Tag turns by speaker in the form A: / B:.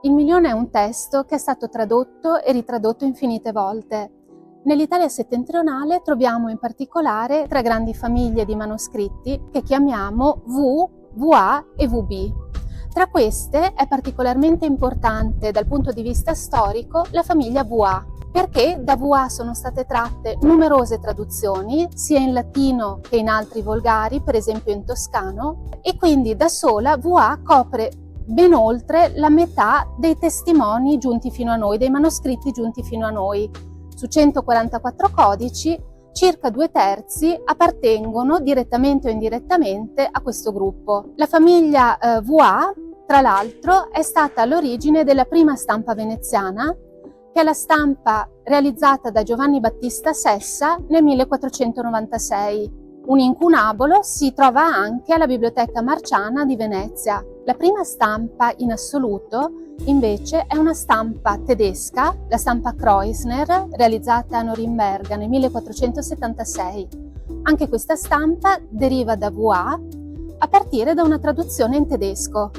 A: Il Milione è un testo che è stato tradotto e ritradotto infinite volte. Nell'Italia settentrionale troviamo in particolare 3 grandi famiglie di manoscritti che chiamiamo V, VA e VB. Tra queste è particolarmente importante dal punto di vista storico la famiglia VA, perché da VA sono state tratte numerose traduzioni, sia in latino che in altri volgari, per esempio in toscano, e quindi da sola VA copre ben oltre la metà dei testimoni giunti fino a noi, dei manoscritti giunti fino a noi. Su 144 codici, circa 2/3 appartengono direttamente o indirettamente a questo gruppo. La famiglia VA, tra l'altro, è stata all'origine della prima stampa veneziana, che è la stampa realizzata da Giovanni Battista Sessa nel 1496. Un incunabolo si trova anche alla Biblioteca Marciana di Venezia. La prima stampa in assoluto, invece, è una stampa tedesca, la stampa Kreuzner, realizzata a Norimberga nel 1476. Anche questa stampa deriva da VA a partire da una traduzione in tedesco.